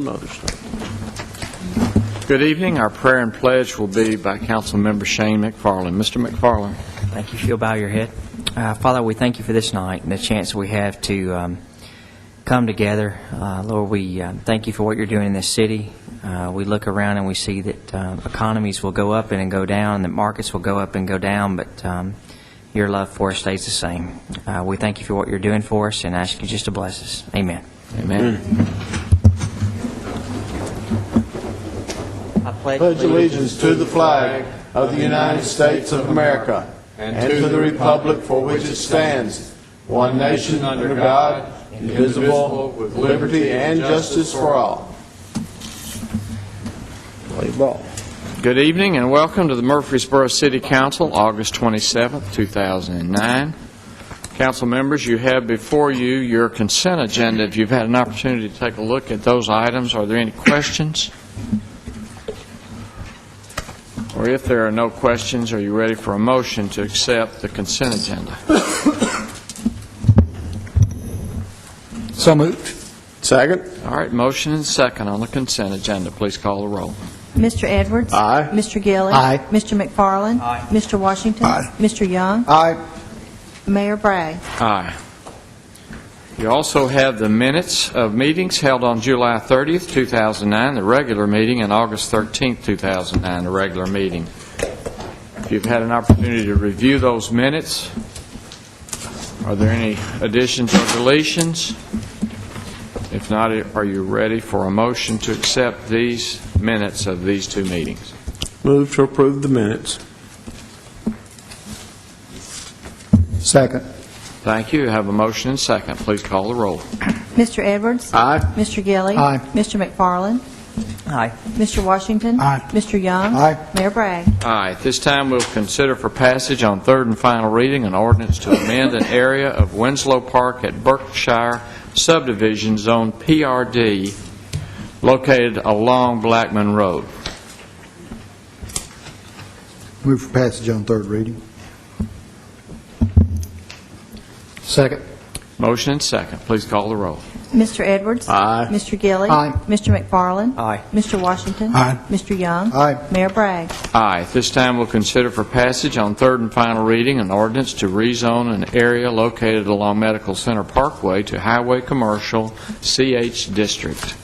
Mother's Day. Good evening. Our prayer and pledge will be by Council Member Shane McFarland. Mr. McFarland. Thank you. If you'll bow your head. Father, we thank you for this night and the chance we have to come together. Lord, we thank you for what you're doing in this city. We look around and we see that economies will go up and go down, that markets will go up and go down, but your love for us stays the same. We thank you for what you're doing for us and ask you just to bless us. Amen. Amen. I Pledge allegiance to the flag of the United States of America and to the republic for which it stands, one nation under God, indivisible, with liberty and justice for all. Play ball. Good evening and welcome to the Murfreesboro City Council, August 27, 2009. Council members, you have before you your consent agenda. If you've had an opportunity to take a look at those items, are there any questions? Or if there are no questions, are you ready for a motion to accept the consent agenda? So moved. Second. All right, motion and second on the consent agenda. Please call the roll. Mr. Edwards? Aye. Mr. Gilly? Aye. Mr. McFarland? Aye. Mr. Washington? Aye. Mr. Young? Aye. Mayor Bragg? Aye. You also have the minutes of meetings held on July 30th, 2009, the regular meeting, and August 13th, 2009, the regular meeting. If you've had an opportunity to review those minutes, are there any additions or deletions? If not, are you ready for a motion to accept these minutes of these two meetings? Move to approve the minutes. Second. Thank you. I have a motion and second. Please call the roll. Mr. Edwards? Aye. Mr. Gilly? Aye. Mr. McFarland? Aye. Mr. Washington? Aye. Mr. Young? Aye. Mayor Bragg? Aye. At this time, we'll consider for passage on third and final reading an ordinance to amend an area of Winslow Park at Berkshire Subdivision Zone PRD located along Blackman Road. Move for passage on third reading. Second. Motion and second. Please call the roll. Mr. Edwards? Aye. Mr. Gilly? Aye. Mr. McFarland? Aye. Mr. Washington? Aye. Mr. Young? Aye. Mayor Bragg? Aye. At this time, we'll consider for passage on third and final reading an ordinance to rezone an area located along Medical Center Parkway to Highway Commercial CH District.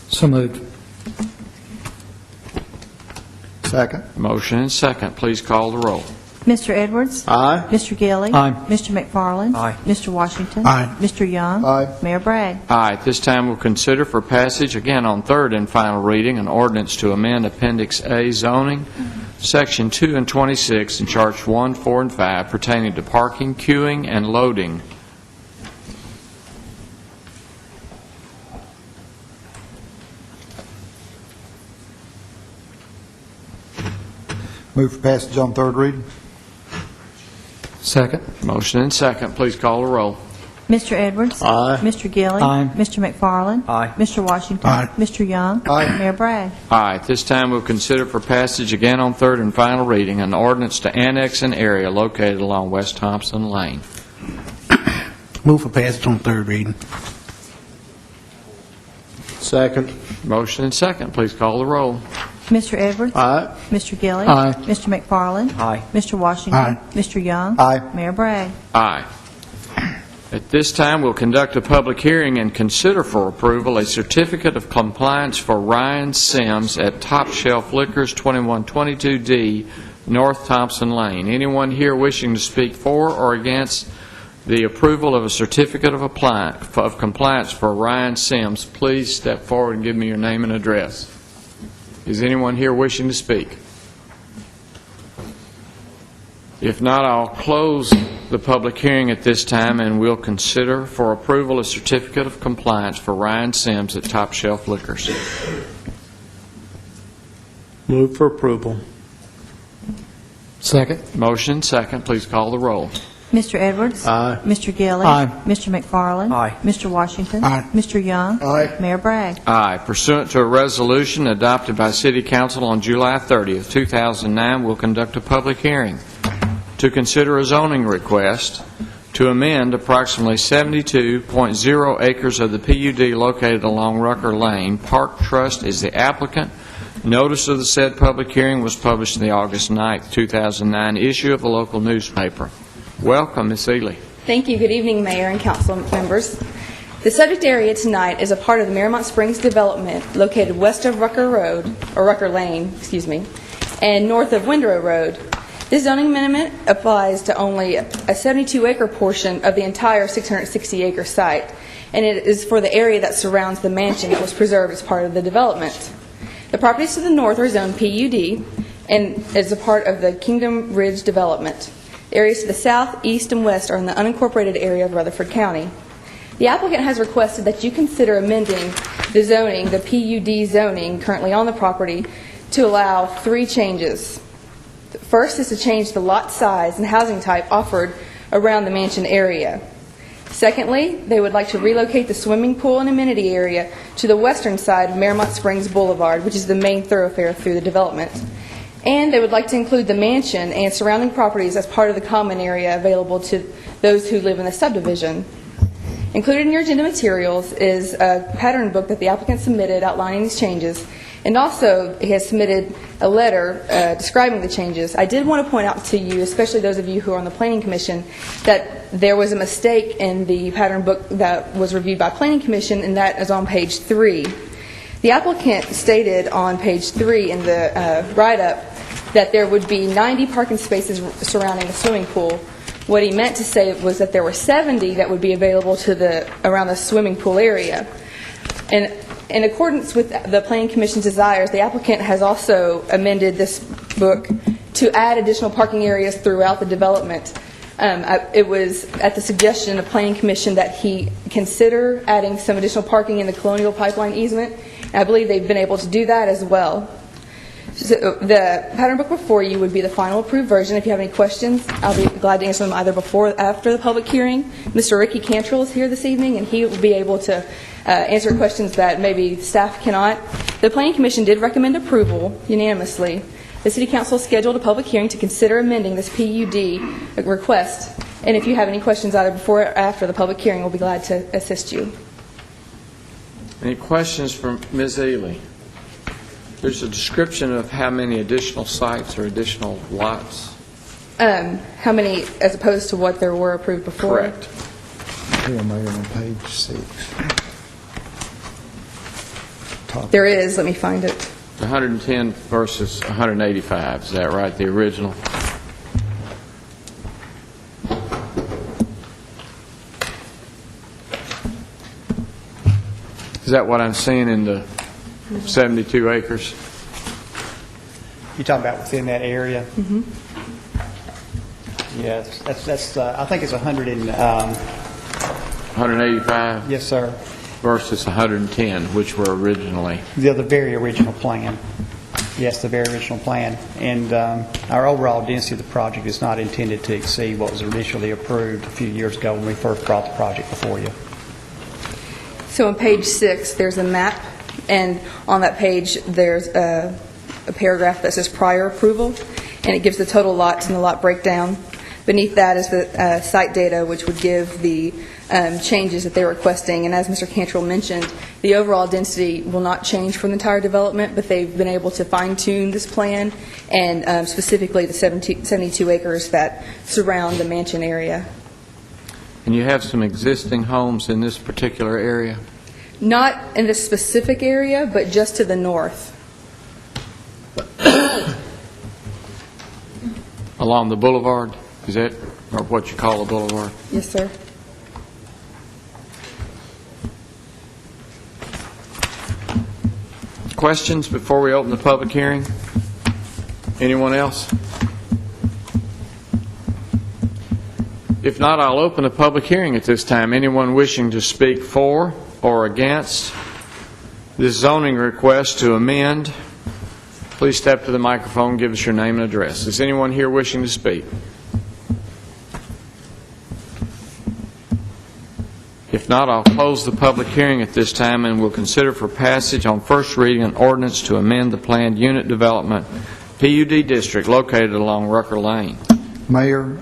So moved. Second. Motion and second. Please call the roll. Mr. Edwards? Aye. Mr. Gilly? Aye. Mr. McFarland? Aye. Mr. Washington? Aye. Mr. Young? Aye. Mayor Bragg? Aye. At this time, we'll consider for passage, again on third and final reading, an ordinance to amend Appendix A zoning, Section 2 and 26, in Charge 1, 4, and 5, pertaining to parking, queuing, and loading. Move for passage on third reading. Second. Motion and second. Please call the roll. Mr. Edwards? Aye. Mr. Gilly? Aye. Mr. McFarland? Aye. Mr. Washington? Aye. Mr. Young? Aye. Mayor Bragg? Aye. At this time, we'll consider for passage, again on third and final reading, an ordinance to annex an area located along West Thompson Lane. Move for passage on third reading. Second. Motion and second. Please call the roll. Mr. Edwards? Aye. Mr. Gilly? Aye. Mr. McFarland? Aye. Mr. Washington? Aye. Mr. Young? Aye. Mayor Bragg? Aye. At this time, we'll conduct a public hearing and consider for approval a certificate of compliance for Ryan Sims at Top Shelf Liquors, 2122D, North Thompson Lane. Anyone here wishing to speak for or against the approval of a certificate of compliance for Ryan Sims, please step forward and give me your name and address. Is anyone here wishing to speak? If not, I'll close the public hearing at this time, and we'll consider for approval a certificate of compliance for Ryan Sims at Top Shelf Liquors. Move for approval. Second. Motion second. Please call the roll. Mr. Edwards? Aye. Mr. Gilly? Aye. Mr. McFarland? Aye. Mr. Washington? Aye. Mr. Young? Aye. Mayor Bragg? Aye. Pursuant to a resolution adopted by City Council on July 30th, 2009, we'll conduct a public hearing to consider a zoning request to amend approximately 72.0 acres of the PUD located along Rucker Lane. Park Trust is the applicant. Notice of the said public hearing was published in the August 9, 2009 issue of the local newspaper. Welcome, Ms. Ely. Thank you. Good evening, Mayor and council members. The subject area tonight is a part of the Miramont Springs development located west of Rucker Lane, and north of Windrow Road. This zoning amendment applies to only a 72-acre portion of the entire 660-acre site, and it is for the area that surrounds the mansion that was preserved as part of the development. The properties to the north are zoned PUD and is a part of the Kingdom Ridge development. The areas to the south, east, and west are in the unincorporated area of Rutherford County. The applicant has requested that you consider amending the zoning, the PUD zoning currently on the property, to allow 3 changes. The first is to change the lot size and housing type offered around the mansion area. Secondly, they would like to relocate the swimming pool and amenity area to the western side of Miramont Springs Boulevard, which is the main thoroughfare through the development. And they would like to include the mansion and surrounding properties as part of the common area available to those who live in the subdivision. Included in your agenda materials is a pattern book that the applicant submitted outlining these changes, and also he has submitted a letter describing the changes. I did want to point out to you, especially those of you who are on the Planning Commission, that there was a mistake in the pattern book that was reviewed by Planning Commission, and that is on page 3. The applicant stated on page 3 in the write-up that there would be 90 parking spaces surrounding the swimming pool. What he meant to say was that there were 70 that would be available to around the swimming pool area. And in accordance with the Planning Commission's desires, the applicant has also amended this book to add additional parking areas throughout the development. It was at the suggestion of Planning Commission that he consider adding some additional parking in the Colonial Pipeline easement, and I believe they've been able to do that as well. So the pattern book before you would be the final approved version. If you have any questions, I'll be glad to answer them either before or after the public hearing. Mr. Ricky Cantrell is here this evening, and he will be able to answer questions that maybe staff cannot. The Planning Commission did recommend approval unanimously. The City Council scheduled a public hearing to consider amending this PUD request, and if you have any questions either before or after the public hearing, we'll be glad to assist you. Any questions from Ms. Ely? There's a description of how many additional sites or additional lots. How many as opposed to what there were approved before? Correct. Here, Mayor, on page 6. There is. Let me find it. 110 versus 185, is that right, the original? Is that what I'm seeing in the 72 acres? You talking about within that area? Mm-hmm. Yes, that's. I think it's 100 and. 185 Yes, sir. versus 110, which were originally. The very original plan. Yes, the very original plan. And our overall density of the project is not intended to exceed what was initially approved a few years ago when we first brought the project before you. So on page 6, there's a map, and on that page there's a paragraph that says prior approval, and it gives the total lots and the lot breakdown. Beneath that is the site data, which would give the changes that they're requesting. And as Mr. Cantrell mentioned, the overall density will not change from the entire development, but they've been able to fine-tune this plan, and specifically the 72 acres that surround the mansion area. And you have some existing homes in this particular area? Not in this specific area, but just to the north. Along the boulevard? Is that or what you call a boulevard? Yes, sir. Questions before we open the public hearing? Anyone else? If not, I'll open the public hearing at this time. Anyone wishing to speak for or against this zoning request to amend, please step to the microphone and give us your name and address. Is anyone here wishing to speak? If not, I'll close the public hearing at this time and will consider for passage on first reading an ordinance to amend the planned unit development PUD district located along Rucker Lane. Mayor,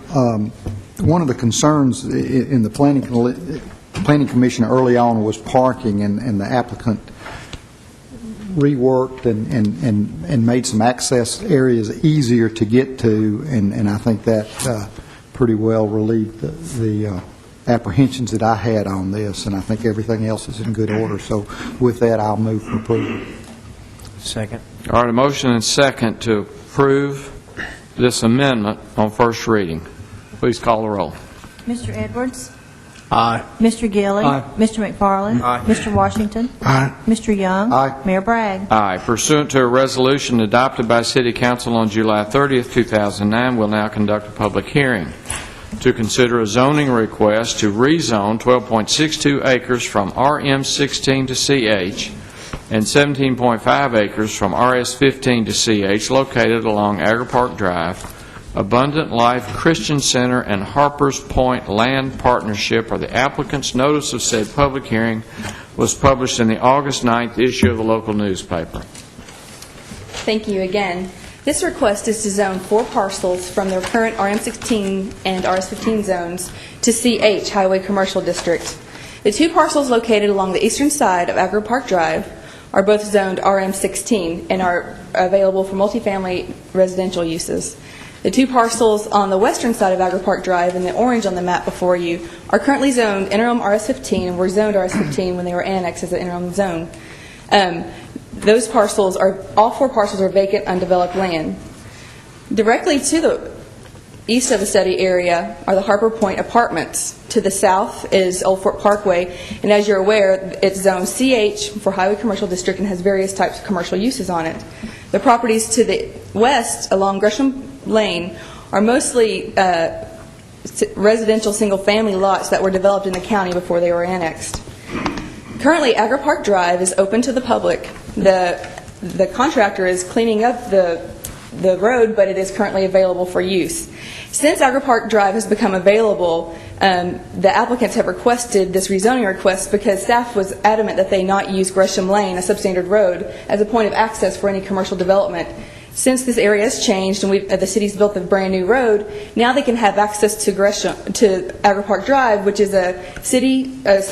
one of the concerns in the planning commission early on was parking, and the applicant reworked and made some access areas easier to get to, and I think that pretty well relieved the apprehensions that I had on this, and I think everything else is in good order. So with that, I'll move for approval. Second. All right, a motion and second to approve this amendment on first reading. Please call the roll. Mr. Edwards? Aye. Mr. Gilly? Aye. Mr. McFarland? Aye. Mr. Washington? Aye. Mr. Young? Aye. Mayor Bragg? Aye. Pursuant to a resolution adopted by City Council on July 30th, 2009, we'll now conduct a public hearing to consider a zoning request to rezone 12.62 acres from RM16 to CH and 17.5 acres from RS15 to CH located along Agri Park Drive. Abundant Life Christian Center and Harpers Point Land Partnership, or the applicant's notice of said public hearing, was published in the August 9th issue of the local newspaper. Thank you again. This request is to zone 4 parcels from their current RM16 and RS15 zones to CH Highway Commercial District. The 2 parcels located along the eastern side of Agri Park Drive are both zoned RM16 and are available for multifamily residential uses. The 2 parcels on the western side of Agri Park Drive, in the orange on the map before you, are currently zoned interim RS15 and were zoned RS15 when they were annexed as an interim zone. Those parcels are, all 4 parcels are vacant, undeveloped land. Directly to the east of the study area are the Harper Point Apartments. To the south is Old Fort Parkway, and as you're aware, it's zoned CH for Highway Commercial District and has various types of commercial uses on it. The properties to the west along Gresham Lane are mostly residential single-family lots that were developed in the county before they were annexed. Currently, Agri Park Drive is open to the public. The contractor is cleaning up the road, but it is currently available for use. Since Agri Park Drive has become available, the applicants have requested this rezoning request because staff was adamant that they not use Gresham Lane, a substandard road, as a point of access for any commercial development. Since this area has changed and the city's built a brand new road, now they can have access to Agri Park Drive, which is a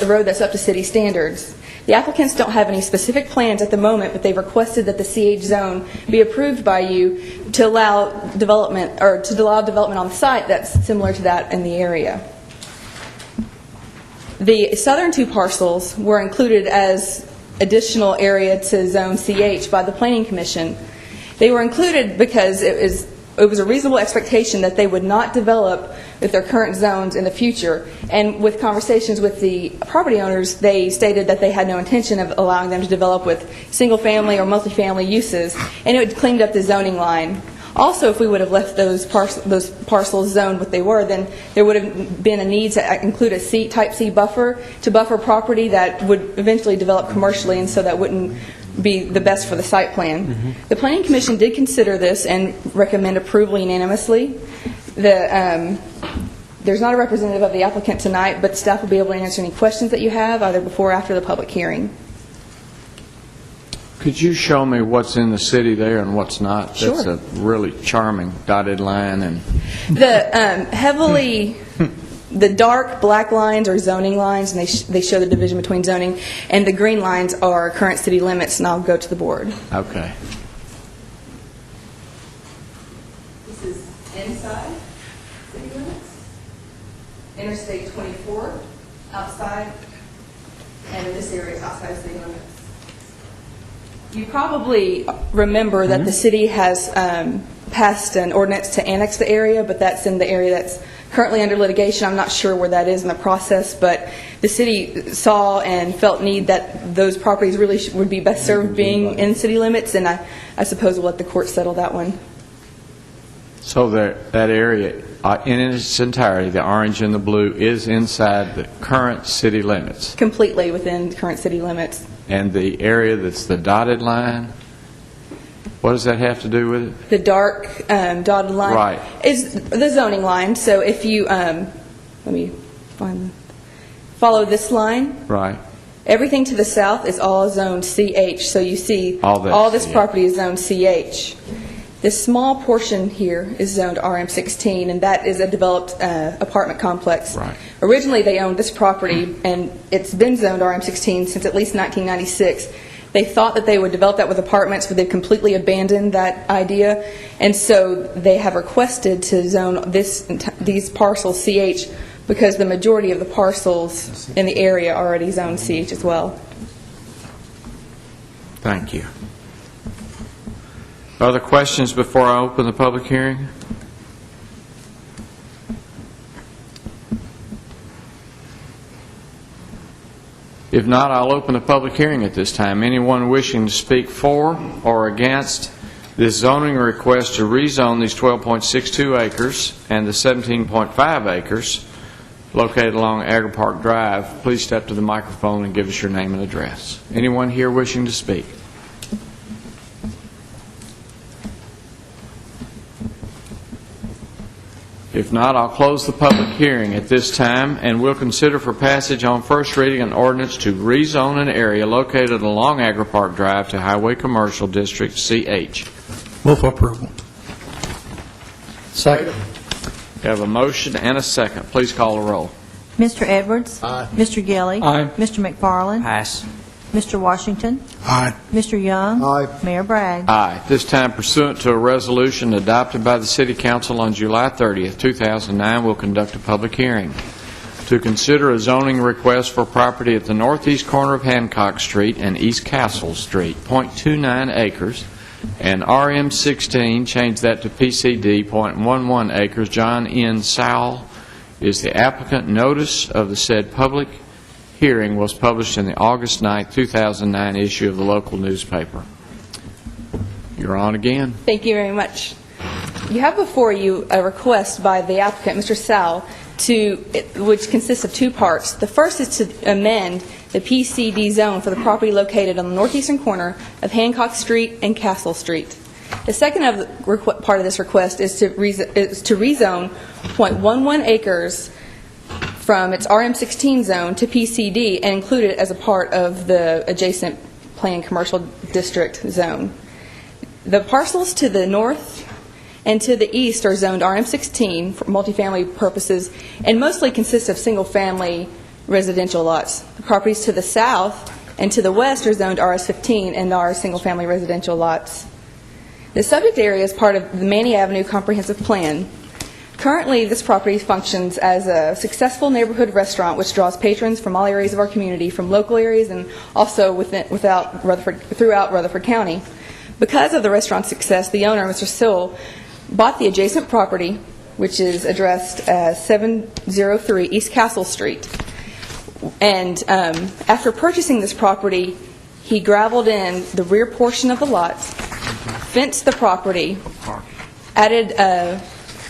road that's up to city standards. The applicants don't have any specific plans at the moment, but they've requested that the CH zone be approved by you to allow development on the site that's similar to that in the area. The southern 2 parcels were included as additional area to zone CH by the Planning Commission. They were included because it was a reasonable expectation that they would not develop with their current zones in the future. And with conversations with the property owners, they stated that they had no intention of allowing them to develop with single-family or multifamily uses, and it would cleaned up the zoning line. Also, if we would have left those parcels zoned what they were, then there would have been a need to include a Type C buffer to buffer property that would eventually develop commercially, and so that wouldn't be the best for the site plan. The Planning Commission did consider this and recommend approval unanimously. There's not a representative of the applicant tonight, but staff will be able to answer any questions that you have either before or after the public hearing. Could you show me what's in the city there and what's not? Sure. That's a really charming dotted line. And The dark black lines are zoning lines, and they show the division between zoning, and the green lines are current city limits, and I'll go to the board. Okay. This is inside city limits, Interstate 24 outside, and this area is outside city limits. You probably remember that the city has passed an ordinance to annex the area, but that's in the area that's currently under litigation. I'm not sure where that is in the process, but the city saw and felt need that those properties really would be best served being in city limits, and I suppose we'll let the court settle that one. So that area, in its entirety, the orange and the blue, is inside the current city limits. Completely within current city limits. And the area that's the dotted line, what does that have to do with it? The dark dotted line Right. is the zoning line. So if you, let me follow this line. Right. Everything to the south is all zoned CH. So you see All that all this CH. property is zoned CH. This small portion here is zoned RM16, and that is a developed apartment complex. Right. Originally, they owned this property, and it's been zoned RM16 since at least 1996. They thought that they would develop that with apartments, but they've completely abandoned that idea, and so they have requested to zone these parcels CH because the majority of the parcels in the area are already zoned CH as well. Thank you. Other questions before I open the public hearing? If not, I'll open the public hearing at this time. Anyone wishing to speak for or against this zoning request to rezone these 12.62 acres and the 17.5 acres located along Agri Park Drive, please step to the microphone and give us your name and address. Anyone here wishing to speak? If not, I'll close the public hearing at this time, and we'll consider for passage on first reading an ordinance to rezone an area located along Agri Park Drive to Highway Commercial District, CH. Move for approval. Second. We have a motion and a second. Please call the roll. Mr. Edwards? Aye. Mr. Gilly? Aye. Mr. McFarland? Pass. Mr. Washington? Aye. Mr. Young? Aye. Mayor Bragg? Aye. This time pursuant to a resolution adopted by the City Council on July 30th, 2009, we'll conduct a public hearing to consider a zoning request for property at the northeast corner of Hancock Street and East Castle Street, .29 acres, and RM16, change that to PCD, .11 acres. John N. Sowell is the applicant. Notice of the said public hearing was published in the August 9, 2009 issue of the local newspaper. You're on again. Thank you very much. You have before you a request by the applicant, Mr. Sowell, which consists of two parts. The first is to amend the PCD zone for the property located on the northeastern corner of Hancock Street and Castle Street. The second part of this request is to rezone .11 acres from its RM16 zone to PCD and include it as a part of the adjacent planned commercial district zone. The parcels to the north and to the east are zoned RM16 for multifamily purposes and mostly consist of single-family residential lots. The properties to the south and to the west are zoned RS15 and are single-family residential lots. The subject area is part of the Manny Avenue Comprehensive Plan. Currently, this property functions as a successful neighborhood restaurant which draws patrons from all areas of our community, from local areas and also throughout Rutherford County. Because of the restaurant's success, the owner, Mr. Sewell, bought the adjacent property, which is addressed as 703 East Castle Street. And after purchasing this property, he gravelled in the rear portion of the lot, fenced the property, added a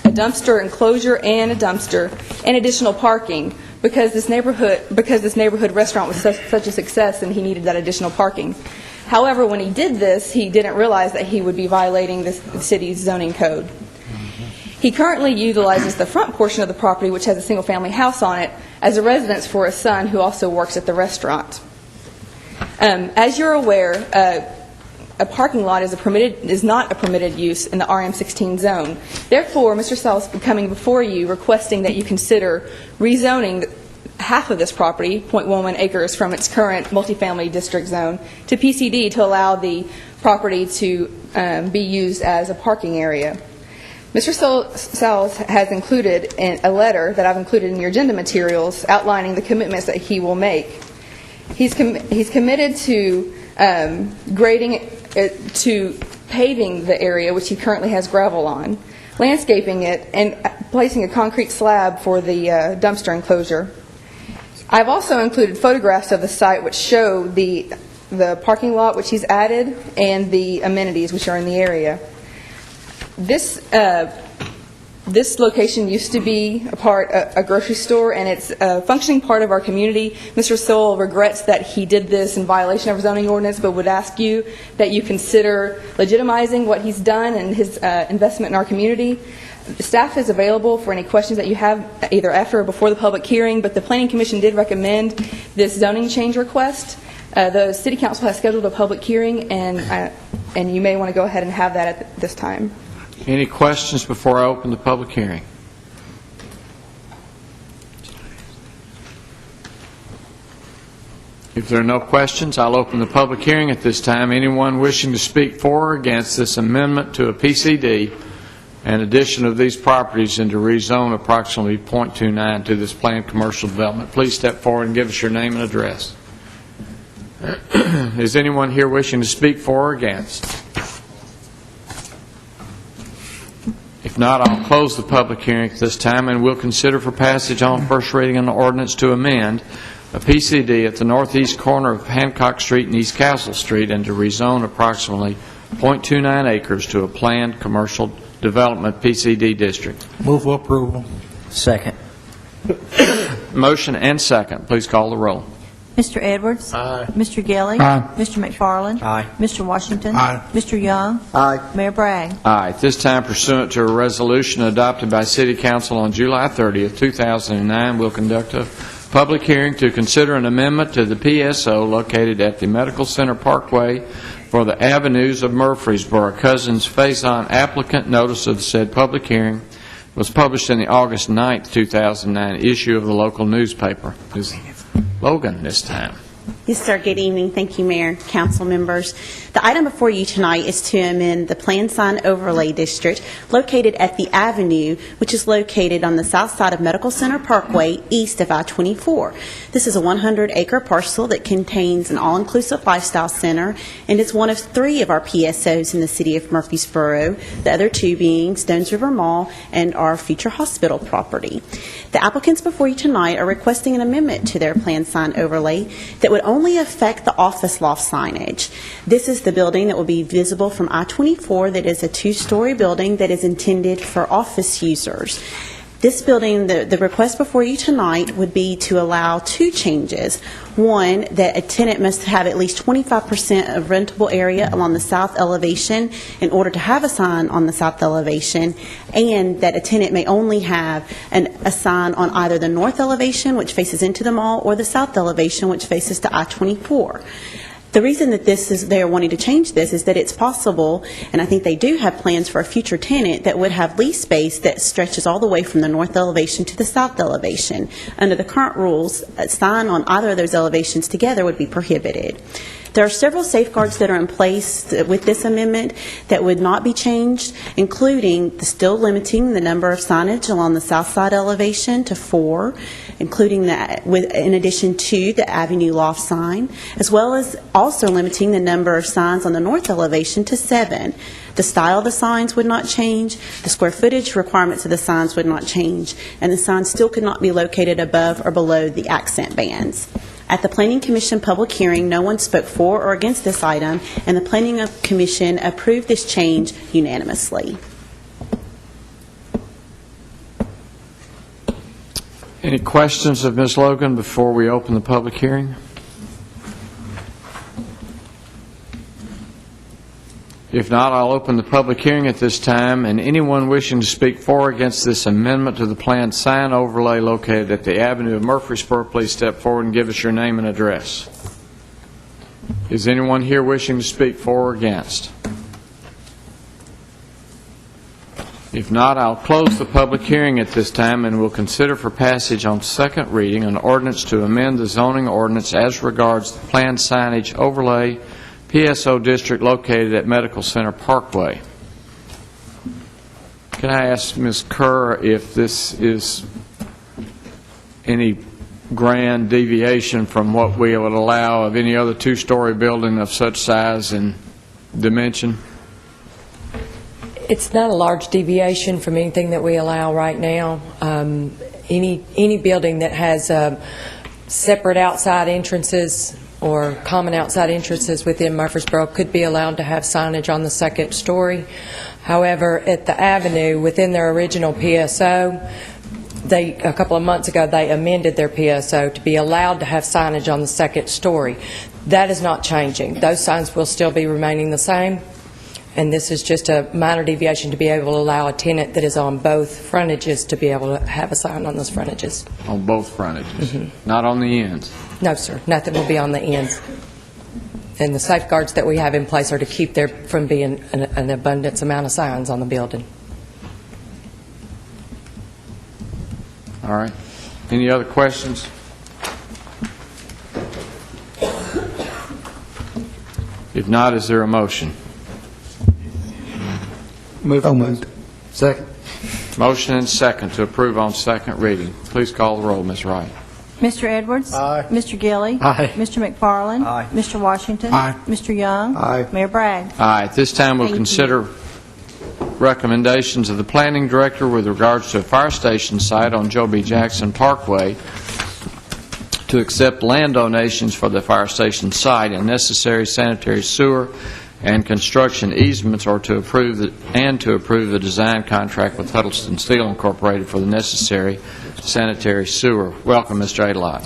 dumpster enclosure and a dumpster, and additional parking because this neighborhood restaurant was such a success and he needed that additional parking. However, when he did this, he didn't realize that he would be violating the city's zoning code. He currently utilizes the front portion of the property, which has a single-family house on it, as a residence for his son, who also works at the restaurant. As you're aware, a parking lot is not a permitted use in the RM16 zone. Therefore, Mr. Sowell is coming before you requesting that you consider rezoning half of this property, .11 acres, from its current multifamily district zone to PCD to allow the property to be used as a parking area. Mr. Sowell has included a letter that I've included in your agenda materials outlining the commitments that he will make. He's committed to to paving the area, which he currently has gravel on, landscaping it, and placing a concrete slab for the dumpster enclosure. I've also included photographs of the site which show the parking lot which he's added and the amenities which are in the area. This location used to be a grocery store, and it's a functioning part of our community. Mr. Sewell regrets that he did this in violation of our zoning ordinance, but would ask you that you consider legitimizing what he's done and his investment in our community. The staff is available for any questions that you have either after or before the public hearing, but the Planning Commission did recommend this zoning change request. The City Council has scheduled a public hearing, and and you may want to go ahead and have that at this time. Any questions before I open the public hearing? If there are no questions, I'll open the public hearing at this time. Anyone wishing to speak for or against this amendment to a PCD and addition of these properties and to rezone approximately .29 to this planned commercial development, please step forward and give us your name and address. Is anyone here wishing to speak for or against? If not, I'll close the public hearing at this time, and we'll consider for passage on first reading an ordinance to amend a PCD at the northeast corner of Hancock Street and East Castle Street and to rezone approximately .29 acres to a planned commercial development PCD district. Move for approval. Second. Motion and second. Please call the roll. Mr. Edwards? Aye. Mr. Gelli? Aye. Mr. McFarland? Aye. Mr. Washington? Aye. Mr. Young? Aye. Mayor Bragg? Aye. At this time, pursuant to a resolution adopted by City Council on July 30th, 2009, we'll conduct a public hearing to consider an amendment to the PSO located at the Medical Center Parkway for the Avenues of Murfreesboro. Cousins Faison applicant. Notice of the said public hearing was published in the August 9th, 2009 issue of the local newspaper. Is Logan this time? Yes, sir. Good evening. Thank you, Mayor, council members. The item before you tonight is to amend the Plan Sign Overlay District located at the Avenue, which is located on the south side of Medical Center Parkway, east of I-24. This is a 100-acre parcel that contains an all-inclusive lifestyle center, and it's one of 3 of our PSOs in the city of Murfreesboro, the other 2 being Stones River Mall and our future hospital property. The applicants before you tonight are requesting an amendment to their Plan Sign Overlay that would only affect the office loft signage. This is the building that will be visible from I-24 that is a 2-story building that is intended for office users. This building, the request before you tonight would be to allow 2 changes. One, that a tenant must have at least 25% of rentable area along the south elevation in order to have a sign on the south elevation, and that a tenant may only have a sign on either the north elevation, which faces into the mall, or the south elevation, which faces to I-24. The reason that they are wanting to change this is that it's possible, and I think they do have plans for a future tenant that would have lease space that stretches all the way from the north elevation to the south elevation. Under the current rules, a sign on either of those elevations together would be prohibited. There are several safeguards that are in place with this amendment that would not be changed, including still limiting the number of signage along the south side elevation to 4, including that in addition to the Avenue Loft sign, as well as also limiting the number of signs on the north elevation to 7. The style of the signs would not change, the square footage requirements of the signs would not change, and the signs still could not be located above or below the accent bands. At the Planning Commission public hearing, no one spoke for or against this item, and the Planning Commission approved this change unanimously. Any questions of Ms. Logan before we open the public hearing? If not, I'll open the public hearing at this time, and anyone wishing to speak for or against this amendment to the planned sign overlay located at the Avenue of Murfreesboro, please step forward and give us your name and address. Is anyone here wishing to speak for or against? If not, I'll close the public hearing at this time, and we'll consider for passage on second reading an ordinance to amend the zoning ordinance as regards the planned signage overlay PSO district located at Medical Center Parkway. Can I ask Ms. Kerr if this is any grand deviation from what we would allow of any other 2-story building of such size and dimension? It's not a large deviation from anything that we allow right now. Any building that has separate outside entrances or common outside entrances within Murfreesboro could be allowed to have signage on the second story. However, at the Avenue, within their original PSO, a couple of months ago, they amended their PSO to be allowed to have signage on the second story. That is not changing. Those signs will still be remaining the same, and this is just a minor deviation to be able to allow a tenant that is on both frontages to be able to have a sign on those frontages. On both frontages, not on the ends? No, sir. Nothing will be on the ends. and the safeguards that we have in place are to keep there from being an abundance amount of signs on the building. All right. Any other questions? If not, is there a motion? Moved. Second. Motion and second to approve on second reading. Please call the roll, Ms. Wright. Mr. Edwards? Aye. Mr. Gilly? Aye. Mr. McFarland? Aye. Mr. Washington? Aye. Mr. Young? Aye. Mayor Bragg? Aye. At this time, we'll Thank you. consider recommendations of the planning director with regards to a fire station site on Joe B. Jackson Parkway to accept land donations for the fire station site and necessary sanitary sewer and construction easements, or to approve the design contract with Huddleston Steel Incorporated for the necessary sanitary sewer. Welcome, Mr. Adelot.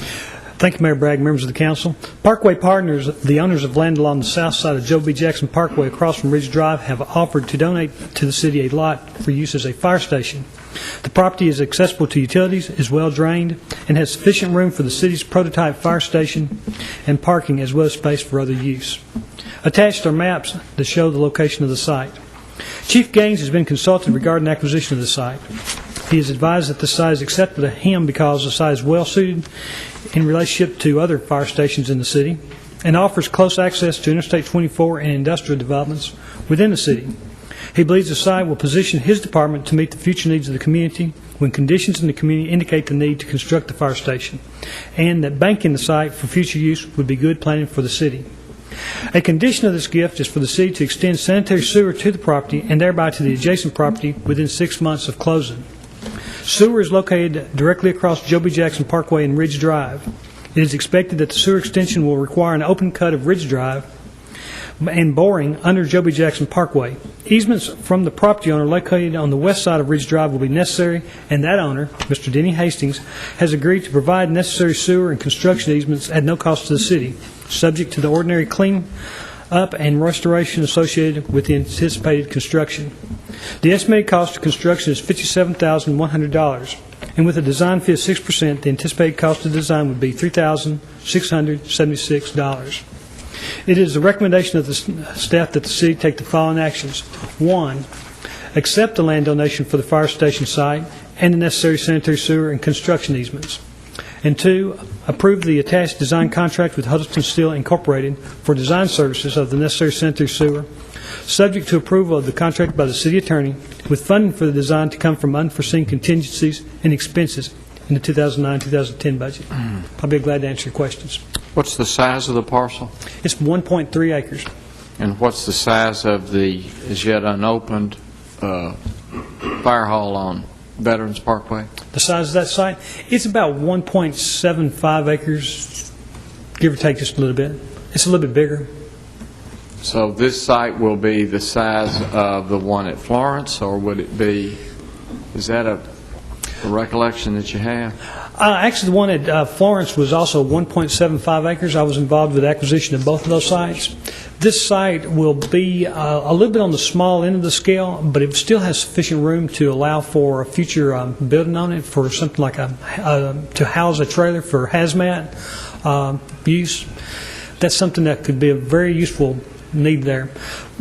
Thank you, Mayor Bragg, members of the council. Parkway Partners, the owners of land along the south side of Joe B. Jackson Parkway across from Ridge Drive, have offered to donate to the city a lot for use as a fire station. The property is accessible to utilities, is well drained, and has sufficient room for the city's prototype fire station and parking, as well as space for other use. Attached are maps that show the location of the site. Chief Gaines has been consulted regarding acquisition of the site. He has advised that the site is acceptable to him because the site is well-suited in relationship to other fire stations in the city and offers close access to Interstate 24 and industrial developments within the city. He believes the site will position his department to meet the future needs of the community when conditions in the community indicate the need to construct the fire station, and that banking the site for future use would be good planning for the city. A condition of this gift is for the city to extend sanitary sewer to the property and thereby to the adjacent property within 6 months of closing. Sewer is located directly across Joe B. Jackson Parkway and Ridge Drive. It is expected that the sewer extension will require an open cut of Ridge Drive and boring under Joe B. Jackson Parkway. Easements from the property owner located on the west side of Ridge Drive will be necessary, and that owner, Mr. Denny Hastings, has agreed to provide necessary sewer and construction easements at no cost to the city, subject to the ordinary clean up and restoration associated with the anticipated construction. The estimated cost of construction is $57,100, and with a design fee of 6%, the anticipated cost of design would be $3,676. It is the recommendation of the staff that the city take the following actions. 1, accept the land donation for the fire station site and the necessary sanitary sewer and construction easements. And 2, approve the attached design contract with Huddleston Steel Incorporated for design services of the necessary sanitary sewer, subject to approval of the contract by the city attorney, with funding for the design to come from unforeseen contingencies and expenses in the 2009-2010 budget. I'll be glad to answer your questions. What's the size of the parcel? It's 1.3 acres. And what's the size of the as yet unopened fire hall on Veterans Parkway? The size of that site, it's about 1.75 acres, give or take just a little bit. It's a little bit bigger. So this site will be the size of the one at Florence, or would it be, is that a recollection that you have? Actually, the one at Florence was also 1.75 acres. I was involved with the acquisition of both of those sites. This site will be a little bit on the small end of the scale, but it still has sufficient room to allow for a future building on it for something like to house a trailer for hazmat use. That's something that could be a very useful need there.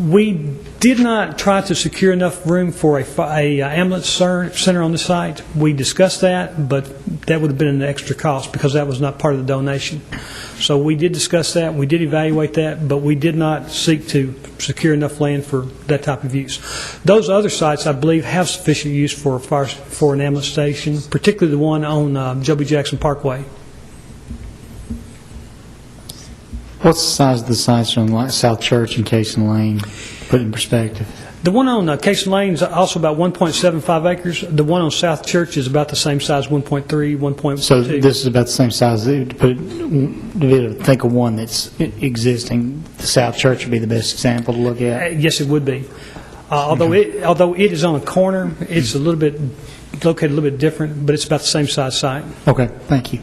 We did not try to secure enough room for a ambulance center on the site. We discussed that, but that would have been an extra cost because that was not part of the donation. So we did discuss that, we did evaluate that, but we did not seek to secure enough land for that type of use. Those other sites, I believe, have sufficient use for an ambulance station, particularly the one on Joe B. Jackson Parkway. What's the size of the sites on South Church and Cason Lane, put in perspective? The one on Cason Lane is also about 1.75 acres. The one on South Church is about the same size, 1.3, 1.2. So this is about the same size. To be able to think of one that's existing, the South Church would be the best example to look at? Yes, it would be. Although it is on a corner, it's located a little bit different, but it's about the same size site. Okay, thank you.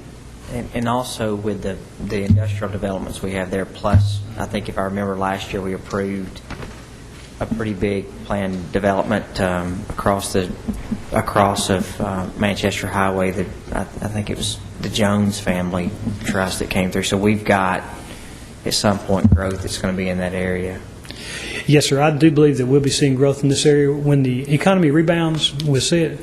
And also with the industrial developments we have there, plus, I think if I remember last year, we approved a pretty big planned development across of Manchester Highway that I think it was the Jones family trust that came through. So we've got at some point, growth that's going to be in that area. Yes, sir. I do believe that we'll be seeing growth in this area. When the economy rebounds, we'll see it.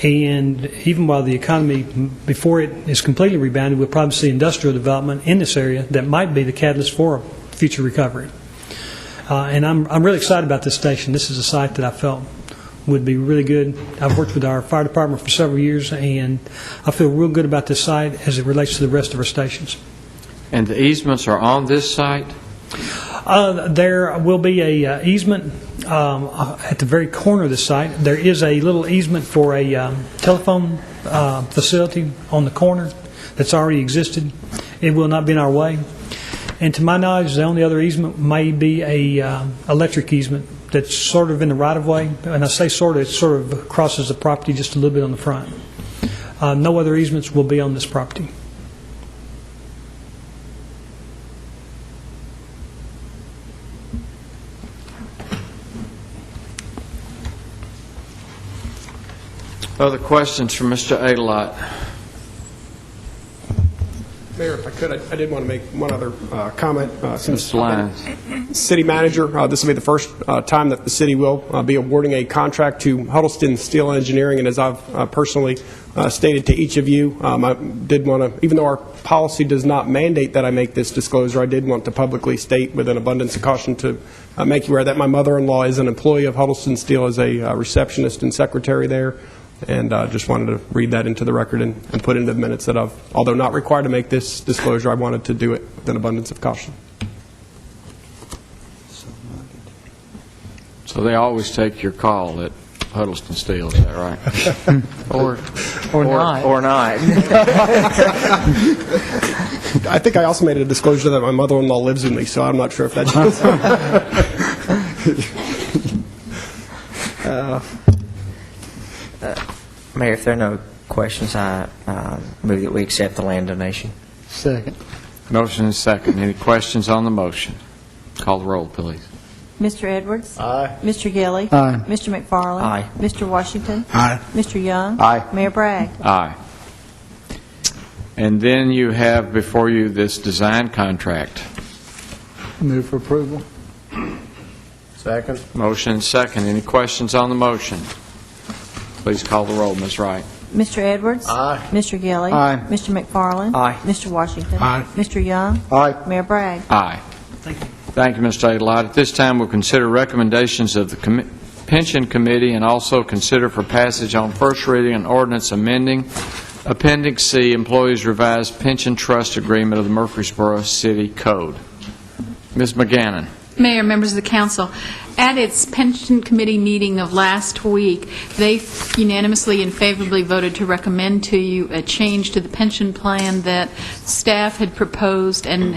And even while the economy, before it is completely rebounded, we'll probably see industrial development in this area that might be the catalyst for future recovery. And I'm really excited about this station. This is a site that I felt would be really good. I've worked with our fire department for several years, and I feel real good about this site as it relates to the rest of our stations. And the easements are on this site? There will be a easement at the very corner of the site. There is a little easement for a telephone facility on the corner that's already existed. It will not be in our way. And to my knowledge, the only other easement may be a electric easement that's sort of in the right-of-way. And I say sort of, it sort of crosses the property just a little bit on the front. No other easements will be on this property. Other questions from Mr. Adelot? Mayor, if I could, I did want to make one other comment. Since Mr. Lyons. City manager, this will be the first time that the city will be awarding a contract to Huddleston Steel Engineering, and as I've personally stated to each of you, I did want to, even though our policy does not mandate that I make this disclosure, I did want to publicly state with an abundance of caution to make you aware that my mother-in-law is an employee of Huddleston Steel as a receptionist and secretary there. And just wanted to read that into the record and put into the minutes that although not required to make this disclosure, I wanted to do it with an abundance of caution. So they always take your call at Huddleston Steel, is that right? or not. Or not. I think I also made a disclosure that my mother-in-law lives with me, so I'm not sure if that's Mayor, if there are no questions, I move that we accept the land donation. Second. Motion is second. Any questions on the motion? Call the roll, please. Mr. Edwards? Aye. Mr. Gilly? Aye. Mr. McFarland? Aye. Mr. Washington? Aye. Mr. Young? Aye. Mayor Bragg? Aye. And then you have before you this design contract. Move for approval. Second. Motion is second. Any questions on the motion? Please call the roll, Ms. Wright. Mr. Edwards? Aye. Mr. Gilly? Aye. Mr. McFarland? Aye. Mr. Washington? Aye. Mr. Young? Aye. Mayor Bragg? Aye. Thank you, Mr. Adelot. At this time, we'll consider recommendations of the Pension Committee and also consider for passage on first reading an ordinance amending Appendix C, Employees Revised Pension Trust Agreement of the Murfreesboro City Code. Ms. McGannon. Mayor, members of the council, at its Pension Committee meeting of last week, they unanimously and favorably voted to recommend to you a change to the pension plan that staff had proposed and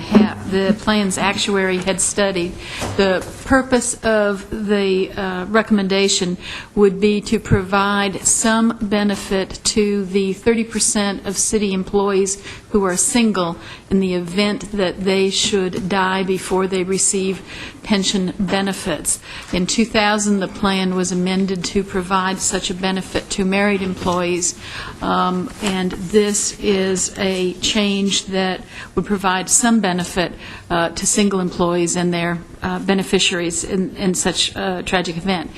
the plan's actuary had studied. The purpose of the recommendation would be to provide some benefit to the 30% of city employees who are single in the event that they should die before they receive pension benefits. In 2000, the plan was amended to provide such a benefit to married employees, and this is a change that would provide some benefit to single employees and their beneficiaries in such a tragic event.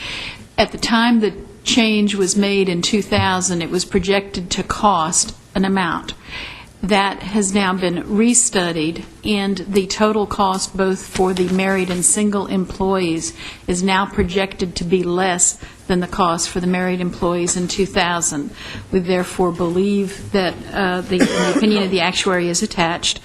At the time the change was made in 2000, it was projected to cost an amount. That has now been restudied, and the total cost both for the married and single employees is now projected to be less than the cost for the married employees in 2000. We therefore believe that the opinion of the actuary is attached,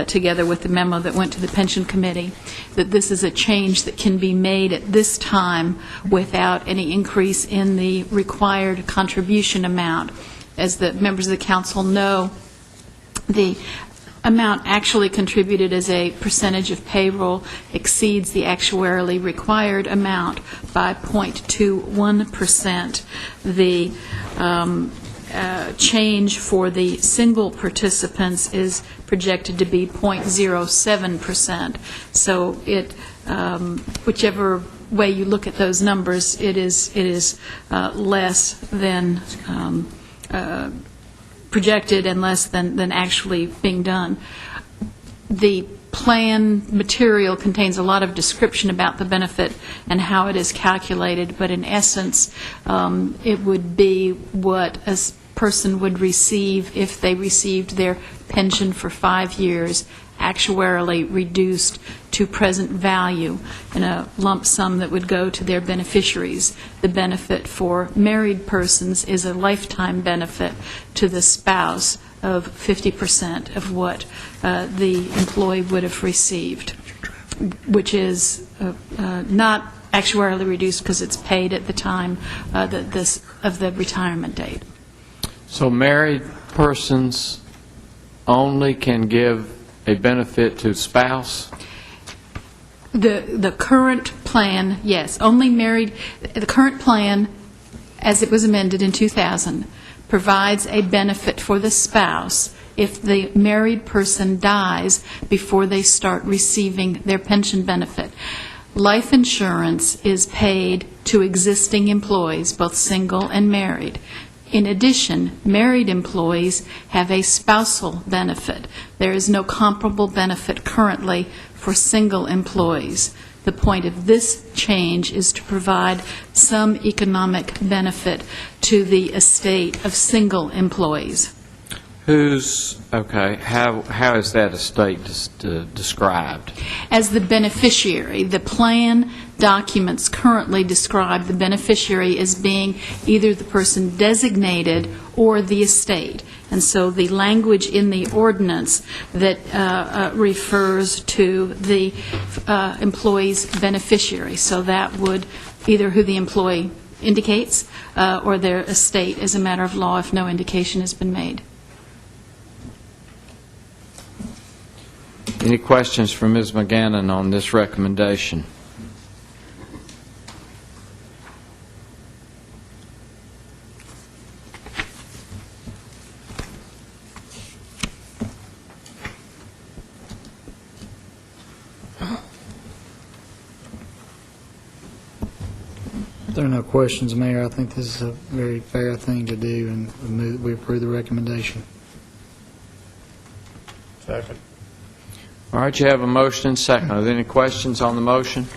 together with the memo that went to the Pension Committee, that this is a change that can be made at this time without any increase in the required contribution amount. As the members of the council know, the amount actually contributed as a percentage of payroll exceeds the actuarially required amount by 0.21%. The change for the single participants is projected to be 0.07%. So it, whichever way you look at those numbers, it is less than projected and less than actually being done. The plan material contains a lot of description about the benefit and how it is calculated, but in essence, it would be what a person would receive if they received their pension for 5 years, actuarially reduced to present value in a lump sum that would go to their beneficiaries. The benefit for married persons is a lifetime benefit to the spouse of 50% of what the employee would have received, which is not actuarially reduced because it's paid at the time of the retirement date. So married persons only can give a benefit to spouse? The current plan, yes, only married, the current plan, as it was amended in 2000, provides a benefit for the spouse if the married person dies before they start receiving their pension benefit. Life insurance is paid to existing employees, both single and married. In addition, married employees have a spousal benefit. There is no comparable benefit currently for single employees. The point of this change is to provide some economic benefit to the estate of single employees. How is that estate described? As the beneficiary, the plan documents currently describe the beneficiary as being either the person designated or the estate. And so the language in the ordinance that refers to the employee's beneficiary. So that would either who the employee indicates or their estate as a matter of law if no indication has been made. Any questions for Ms. McGannon on this recommendation? If there are no questions, Mayor, I think this is a very fair thing to do, and we approve the recommendation. Second. All right, you have a motion and second. Are there any questions on the motion?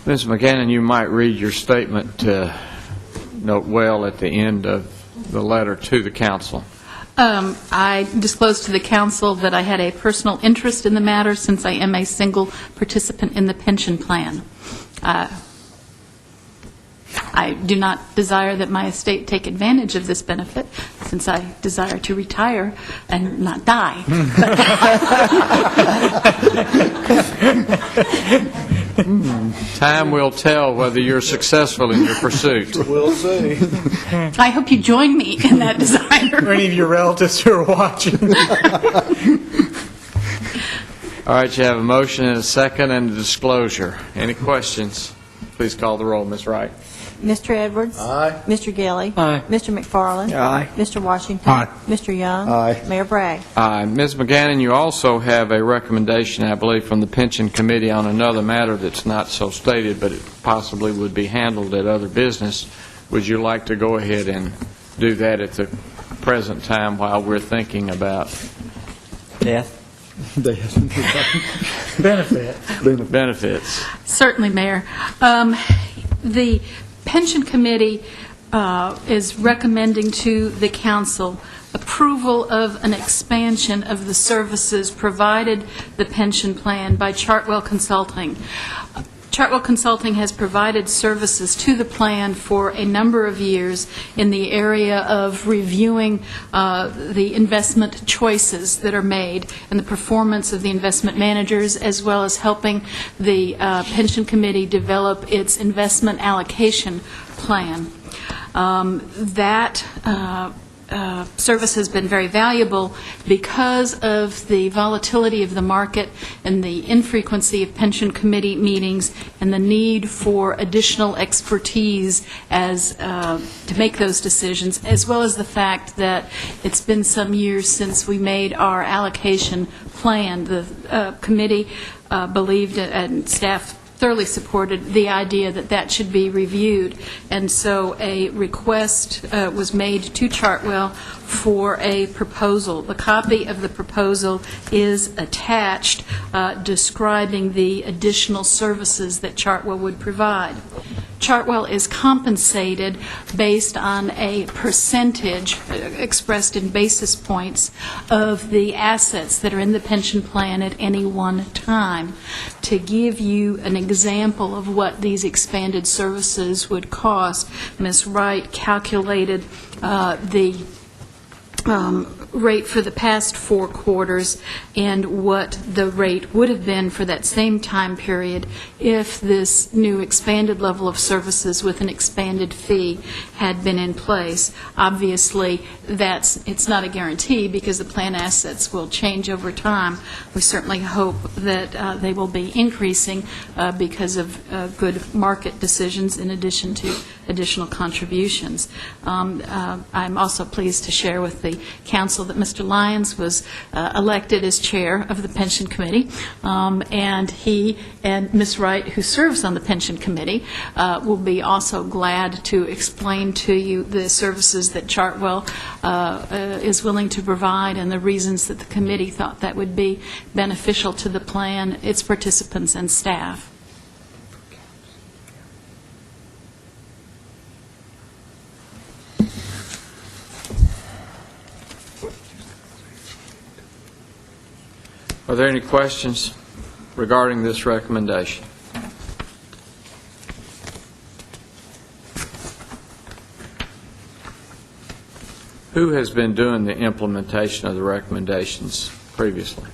Ms. McGannon, you might read your statement note well at the end of the letter to the council. I disclosed to the council that I had a personal interest in the matter since I am a single participant in the pension plan. I do not desire that my estate take advantage of this benefit, since I desire to retire and not die. Time will tell whether you're successful in your pursuit. We'll see. I hope you join me in that desire. Or any of your relatives who are watching. All right, you have a motion and a second and a disclosure. Any questions? Please call the roll, Ms. Wright. Mr. Edwards? Aye. Mr. Gilly? Aye. Mr. McFarland? Aye. Mr. Washington? Aye. Mr. Young? Aye. Mayor Bragg? Aye. Ms. McGannon, you also have a recommendation, I believe, from the Pension Committee on another matter that's not so stated, but it possibly would be handled at other business. Would you like to go ahead and do that at the present time while we're thinking about Death? benefits? Certainly, Mayor. The Pension Committee is recommending to the council approval of an expansion of the services provided the pension plan by Chartwell Consulting. Chartwell Consulting has provided services to the plan for a number of years in the area of reviewing the investment choices that are made and the performance of the investment managers, as well as helping the Pension Committee develop its investment allocation plan. That service has been very valuable because of the volatility of the market and the infrequency of pension committee meetings and the need for additional expertise to make those decisions, as well as the fact that it's been some years since we made our allocation plan. The committee believed, and staff thoroughly supported the idea that that should be reviewed. And so a request was made to Chartwell for a proposal. The copy of the proposal is attached, describing the additional services that Chartwell would provide. Chartwell is compensated based on a percentage expressed in basis points of the assets that are in the pension plan at any one time. To give you an example of what these expanded services would cost, Ms. Wright calculated the rate for the past 4 quarters and what the rate would have been for that same time period if this new expanded level of services with an expanded fee had been in place. Obviously, it's not a guarantee because the plan assets will change over time. We certainly hope that they will be increasing because of good market decisions in addition to additional contributions. I'm also pleased to share with the Council that Mr. Lyons was elected as chair of the Pension Committee, and he and Ms. Wright, who serves on the Pension Committee, will be also glad to explain to you the services that Chartwell is willing to provide and the reasons that the committee thought that would be beneficial to the plan, its participants, and staff. Are there any questions regarding this recommendation? Who has been doing the implementation of the recommendations previously?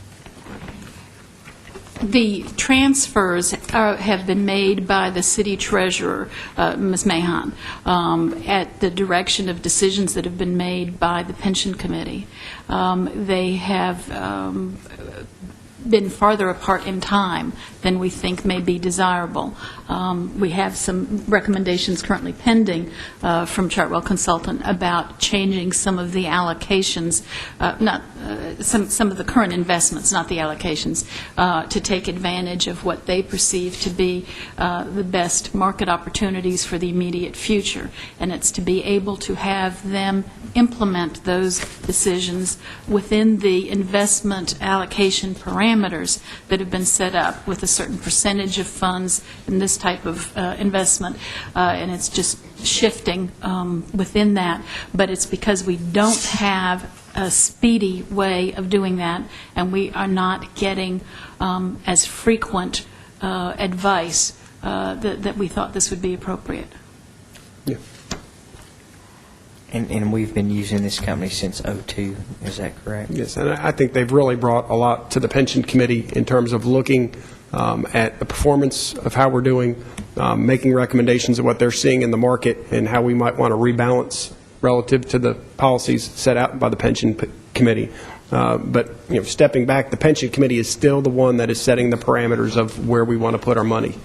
The transfers have been made by the city treasurer, Ms. Mahan, at the direction of decisions that have been made by the pension committee. They have been farther apart in time than we think may be desirable. We have some recommendations currently pending from Chartwell Consultant about changing some of the allocations, some of the current investments, not the allocations, to take advantage of what they perceive to be the best market opportunities for the immediate future. And it's to be able to have them implement those decisions within the investment allocation parameters that have been set up with a certain percentage of funds in this type of investment, and it's just shifting within that. But it's because we don't have a speedy way of doing that, and we are not getting as frequent advice that we thought this would be appropriate. Yeah. And we've been using this company since '02, is that correct? Yes, and I think they've really brought a lot to the pension committee in terms of looking at the performance of how we're doing, making recommendations of what they're seeing in the market and how we might want to rebalance relative to the policies set out by the pension committee. But stepping back, the pension committee is still the one that is setting the parameters of where we want to put our money.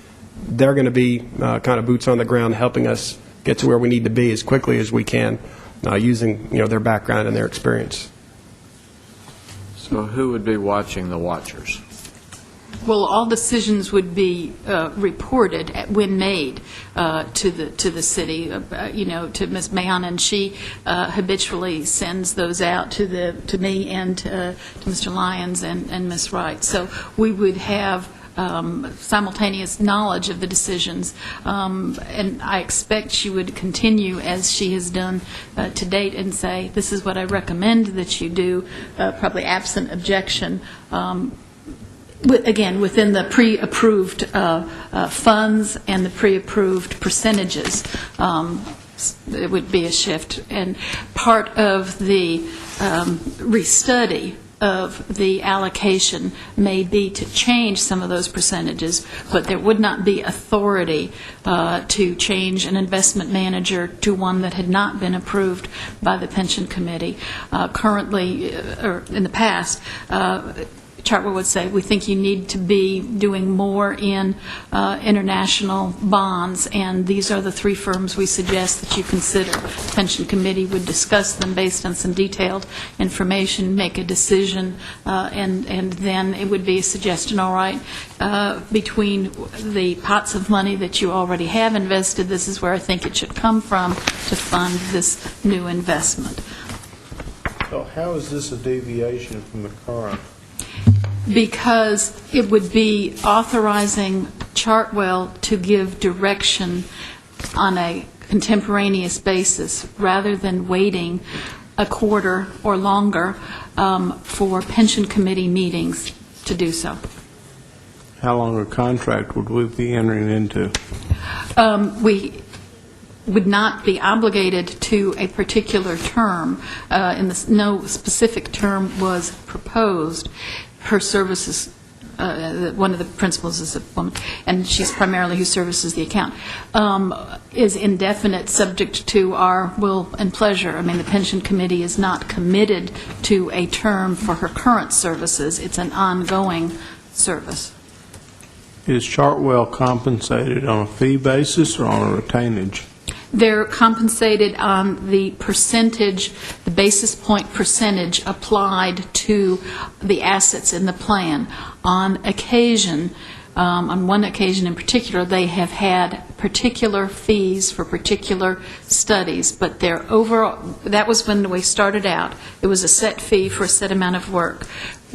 They're going to be kind of boots on the ground helping us get to where we need to be as quickly as we can, using their background and their experience. So who would be watching the watchers? Well, all decisions would be reported when made to the city, to Ms. Mahan, and she habitually sends those out to me and to Mr. Lyons and Ms. Wright. So we would have simultaneous knowledge of the decisions, and I expect she would continue as she has done to date and say, this is what I recommend that you do, probably absent objection, again, within the pre-approved funds and the pre-approved percentages. It would be a shift, and part of the restudy of the allocation may be to change some of those percentages, but there would not be authority to change an investment manager to one that had not been approved by the pension committee. Currently, or in the past, Chartwell would say, we think you need to be doing more in international bonds, and these are the 3 firms we suggest that you consider. The Pension Committee would discuss them based on some detailed information, make a decision, and then it would be a suggestion, all right, between the pots of money that you already have invested, this is where I think it should come from to fund this new investment. So how is this a deviation from the current? Because it would be authorizing Chartwell to give direction on a contemporaneous basis, rather than waiting a quarter or longer for pension committee meetings to do so. How long a contract would we be entering into? We would not be obligated to a particular term. No specific term was proposed. Her services, one of the principals is a woman, and she's primarily who services the account, is indefinite, subject to our will and pleasure. I mean, the pension committee is not committed to a term for her current services. It's an ongoing service. Is Chartwell compensated on a fee basis or on a retainage? They're compensated on the percentage, the basis point percentage applied to the assets in the plan. On occasion, on one occasion in particular, they have had particular fees for particular studies, but their overall, that was when we started out. It was a set fee for a set amount of work.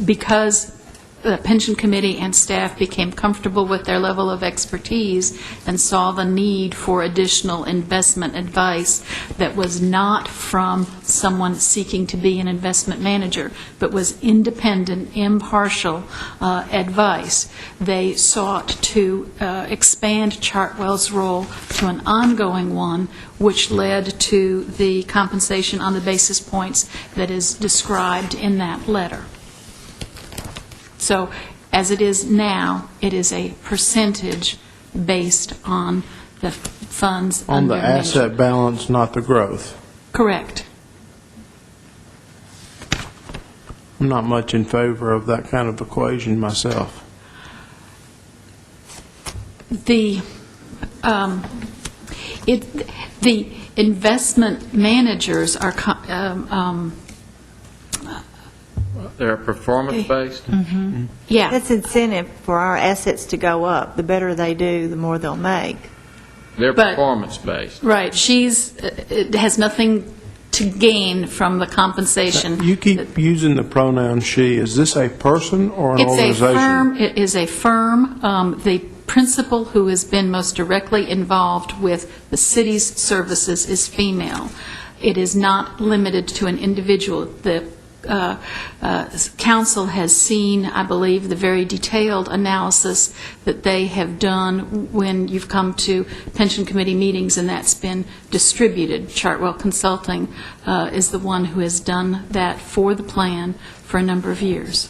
Because the pension committee and staff became comfortable with their level of expertise and saw the need for additional investment advice that was not from someone seeking to be an investment manager, but was independent, impartial advice. They sought to expand Chartwell's role to an ongoing one, which led to the compensation on the basis points that is described in that letter. So, as it is now, it is a percentage based on the funds On under the asset management. balance, not the growth. Correct. I'm not much in favor of that kind of equation myself. The investment managers are They're performance-based? yeah. That's incentive for our assets to go up. The better they do, the more they'll make. They're But- performance-based. Right. It has nothing to gain from the compensation. You keep using the pronoun she. Is this a person or an It's a organization? firm. It is a firm. The principal who has been most directly involved with the city's services is female. It is not limited to an individual. The council has seen, I believe, the very detailed analysis that they have done when you've come to pension committee meetings, and that's been distributed. Chartwell Consulting is the one who has done that for the plan for a number of years.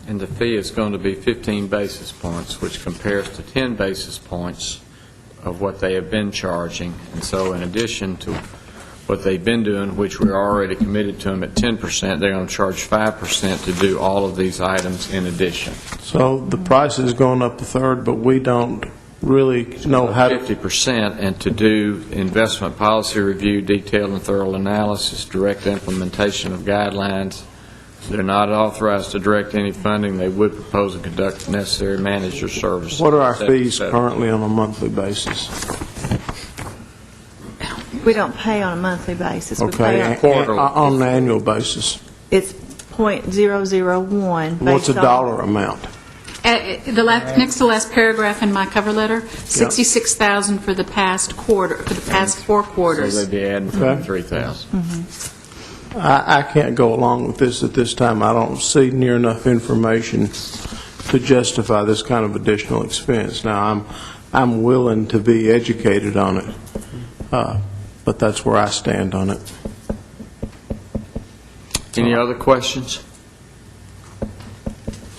And the fee is going to be 15 basis points, which compares to 10 basis points of what they have been charging. And so in addition to what they've been doing, which we're already committed to them at 10%, they're going to charge 5% to do all of these items in addition. So the price is going up a third, but we don't really know how to... 50%, and to do investment policy review, detailed and thorough analysis, direct implementation of guidelines. They're not authorized to direct any funding. They would propose and conduct the necessary manager services. What are our et cetera, et fees cetera. currently on a monthly basis? We don't pay on a monthly basis. We Okay, pay and- Quarterly. on an annual basis. It's .001. What's a based on- dollar amount? Next to last paragraph in my cover letter, $66,000 for the past quarter, for the past 4 So quarters. they'd be adding Okay. 3,000. I can't go along with this at this time. I don't see near enough information to justify this kind of additional expense. Now, I'm willing to be educated on it, but that's where I stand on it. Any other questions?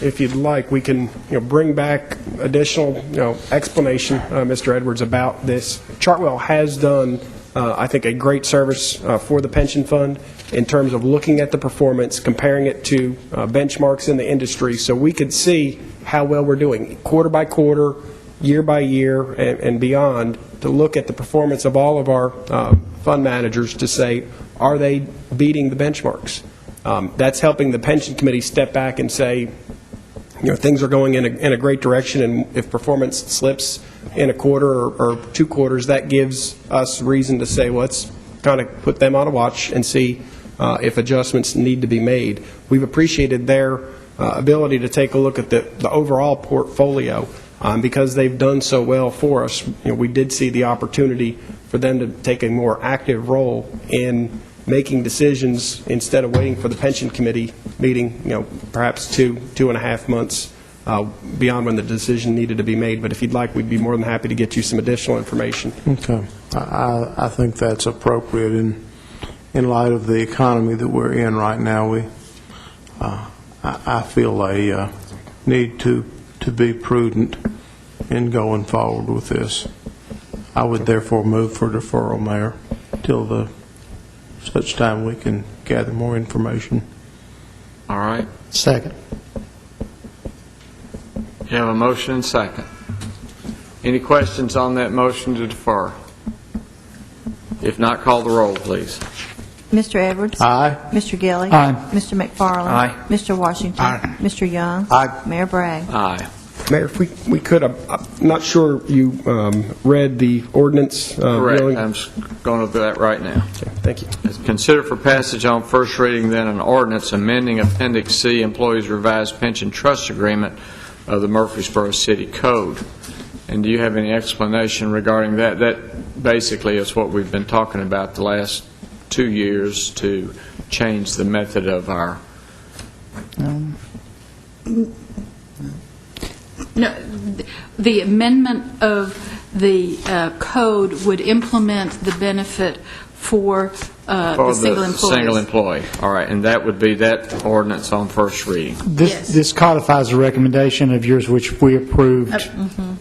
If you'd like, we can, bring back additional, explanation, Mr. Edwards, about this. Chartwell has done I think, a great service for the pension fund in terms of looking at the performance, comparing it to benchmarks in the industry, so we could see how well we're doing, quarter by quarter, year by year, and beyond, to look at the performance of all of our fund managers to say, are they beating the benchmarks? That's helping the pension committee step back and say, things are going in a great direction, and if performance slips in a quarter or 2 quarters, that gives us reason to say, well, let's kind of put them on a watch and see if adjustments need to be made. We've appreciated their ability to take a look at the overall portfolio because they've done so well for us. We did see the opportunity for them to take a more active role in making decisions instead of waiting for the pension committee meeting, perhaps 2.5 months beyond when the decision needed to be made. But if you'd like, we'd be more than happy to get you some additional information. Okay. I think that's appropriate in light of the economy that we're in right now. I feel a need to be prudent in going forward with this. I would therefore move for deferral, Mayor, till such time we can gather more information. All right. Second. You have a motion and second. Any questions on that motion to defer? If not, call the roll, please. Mr. Edwards? Aye. Mr. Gilly? Aye. Mr. McFarland? Aye. Mr. Washington? Aye. Mr. Young? Aye. Mayor Bragg? Aye. Mayor, if we could, I'm not sure you read the ordinance. Correct. Really? I'm going to do that right now. Okay, thank you. Consider for passage on first reading, then an ordinance amending Appendix C, Employees Revised Pension Trust Agreement of the Murfreesboro City Code. And do you have any explanation regarding that? That basically is what we've been talking about the last 2 years to change the method of our... No, the amendment of the code would implement the benefit for the single employees. Single employee. All right, and that would be that ordinance on first reading. This codifies a recommendation of yours, which we approved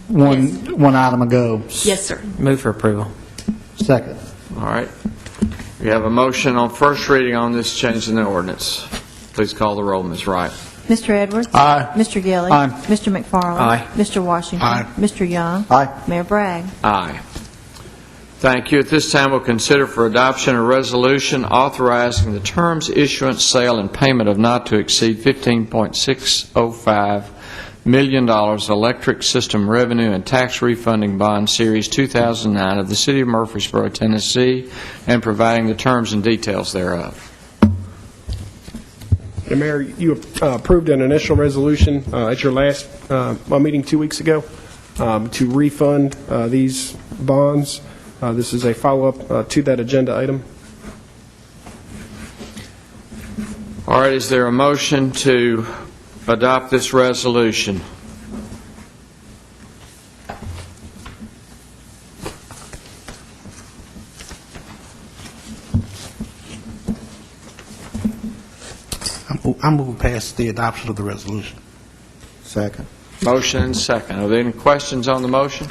one item ago. Yes, sir. Move for approval. Second. All right. We have a motion on first reading on this change in the ordinance. Please call the roll, Ms. Wright. Mr. Edwards? Aye. Mr. Gilly? Aye. Mr. McFarland? Aye. Mr. Washington? Aye. Mr. Young? Aye. Mayor Bragg? Aye. Thank you. At this time, we'll consider for adoption a resolution authorizing the terms, issuance, sale, and payment of not to exceed $15.605 million electric system revenue and tax refunding bond series 2009 of the City of Murfreesboro, Tennessee, and providing the terms and details thereof. Mayor, you approved an initial resolution at your last meeting 2 weeks ago to refund these bonds. This is a follow-up to that agenda item. All right, is there a motion to adopt this resolution? I'm moving past the adoption of the resolution. Second. Motion and second. Are there any questions on the motion?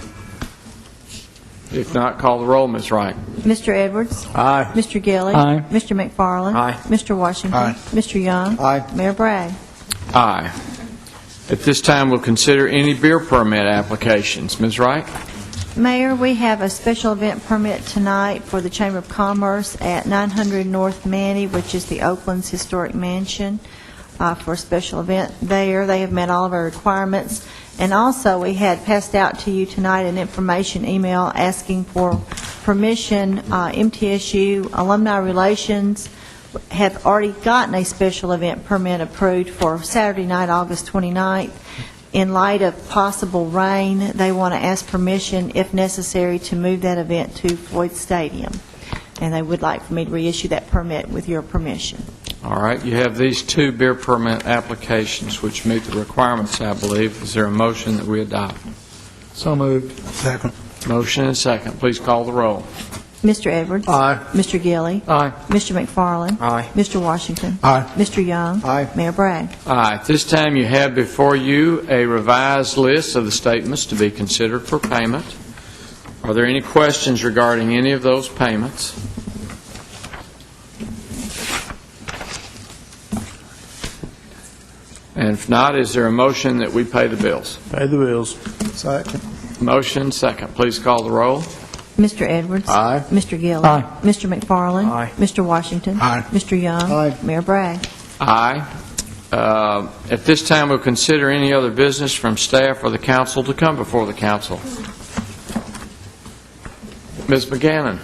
If not, call the roll, Ms. Wright. Mr. Edwards? Aye. Mr. Gilly? Aye. Mr. McFarland? Aye. Mr. Washington? Aye. Mr. Young? Aye. Mayor Bragg? Aye. At this time, we'll consider any beer permit applications. Ms. Wright? Mayor, we have a special event permit tonight for the Chamber of Commerce at 900 North Manny, which is the Oakland's historic mansion, for a special event there. They have met all of our requirements. And also, we had passed out to you tonight an information email asking for permission. MTSU Alumni Relations have already gotten a special event permit approved for Saturday night, August 29th. In light of possible rain, they want to ask permission, if necessary, to move that event to Floyd Stadium. And they would like for me to reissue that permit with your permission. All right, you have these 2 beer permit applications which meet the requirements, I believe. Is there a motion that we adopt? So moved. Second. Motion and second. Please call the roll. Mr. Edwards? Aye. Mr. Gilly? Aye. Mr. McFarland? Aye. Mr. Washington? Aye. Mr. Young? Aye. Mayor Bragg? Aye. At this time, you have before you a revised list of the statements to be considered for payment. Are there any questions regarding any of those payments? And if not, is there a motion that we pay the bills? Pay the bills. Second. Motion, second. Please call the roll. Mr. Edwards. Aye. Mr. Gilly. Aye. Mr. McFarland. Aye. Mr. Washington. Aye. Mr. Young. Aye. Mayor Bragg. Aye. At this time, we'll consider any other business from staff or the council to come before the council. Ms. McGannon.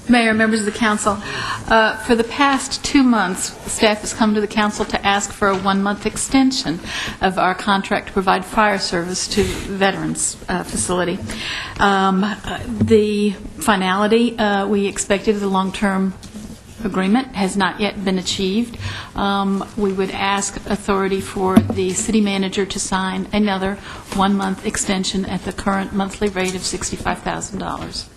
Mayor, members of the council, for the past 2 months, staff has come to the council to ask for a 1-month extension of our contract to provide fire service to veterans facility. The finality we expected of the long-term agreement has not yet been achieved. We would ask authority for the city manager to sign another 1-month extension at the current monthly rate of $65,000.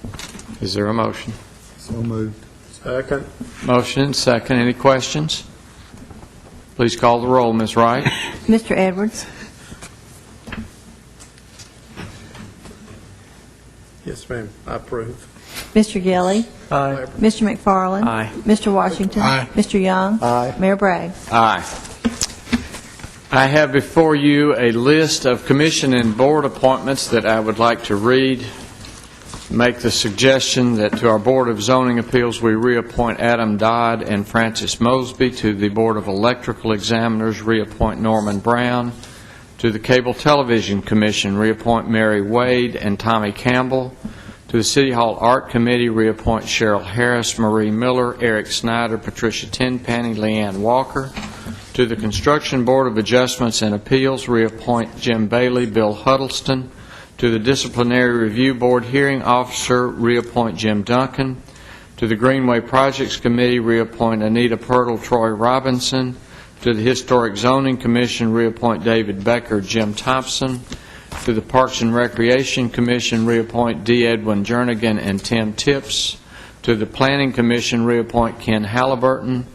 Is there a motion? So moved. Second. Motion, second. Any questions? Please call the roll, Ms. Wright. Mr. Edwards. Yes, ma'am. I approve. Mr. Gilly. Aye. Mr. McFarland. Aye. Mr. Washington. Aye. Mr. Young. Aye. Mayor Bragg. Aye. I have before you a list of commission and board appointments that I would like to read. Make the suggestion that to our Board of Zoning Appeals, we reappoint Adam Dodd and Francis Mosby. To the Board of Electrical Examiners, reappoint Norman Brown. To the Cable Television Commission, reappoint Mary Wade and Tommy Campbell. To the City Hall Art Committee, reappoint Cheryl Harris, Marie Miller, Eric Snyder, Patricia Tenpenny, Leanne Walker. To the Construction Board of Adjustments and Appeals, reappoint Jim Bailey, Bill Huddleston. To the Disciplinary Review Board Hearing Officer, reappoint Jim Duncan. To the Greenway Projects Committee, reappoint Anita Pirtle, Troy Robinson. To the Historic Zoning Commission, reappoint David Becker, Jim Thompson. To the Parks and Recreation Commission, reappoint D. Edwin Jernigan and Tim Tips. To the Planning Commission, reappoint Ken Halliburton.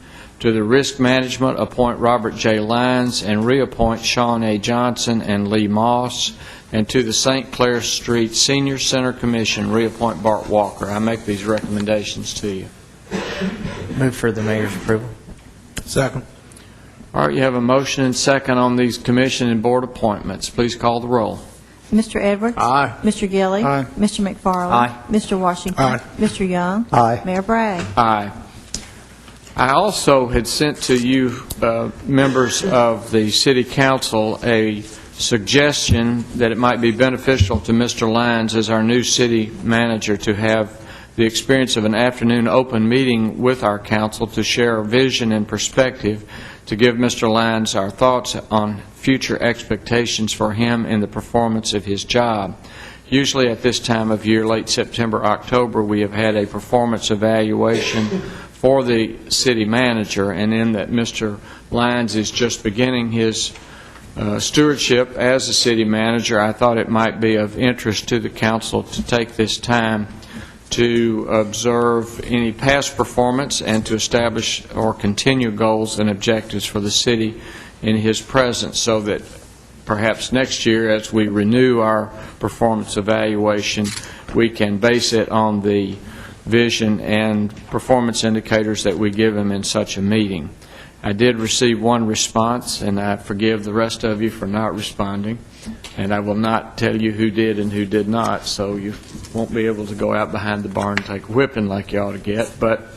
To the Risk Management, appoint Robert J. Lyons and reappoint Sean A. Johnson and Lee Moss. And to the St. Clair Street Senior Center Commission, reappoint Bart Walker. I make these recommendations to you. Move for the mayor's approval. Second. All right, you have a motion and second on these commission and board appointments. Please call the roll. Mr. Edwards. Aye. Mr. Gilly. Aye. Mr. McFarland. Aye. Mr. Washington. Aye. Mr. Young. Aye. Mayor Bragg. Aye. I also had sent to you, members of the City Council, a suggestion that it might be beneficial to Mr. Lyons as our new city manager to have the experience of an afternoon open meeting with our council to share our vision and perspective, to give Mr. Lyons our thoughts on future expectations for him in the performance of his job. Usually at this time of year, late September, October, we have had a performance evaluation for the city manager, and in that Mr. Lyons is just beginning his stewardship as a city manager, I thought it might be of interest to the council to take this time to observe any past performance and to establish or continue goals and objectives for the city in his presence, so that perhaps next year, as we renew our performance evaluation, we can base it on the vision and performance indicators that we give him in such a meeting. I did receive one response, and I forgive the rest of you for not responding, and I will not tell you who did and who did not, so you won't be able to go out behind the barn and take a whipping like you ought to get. But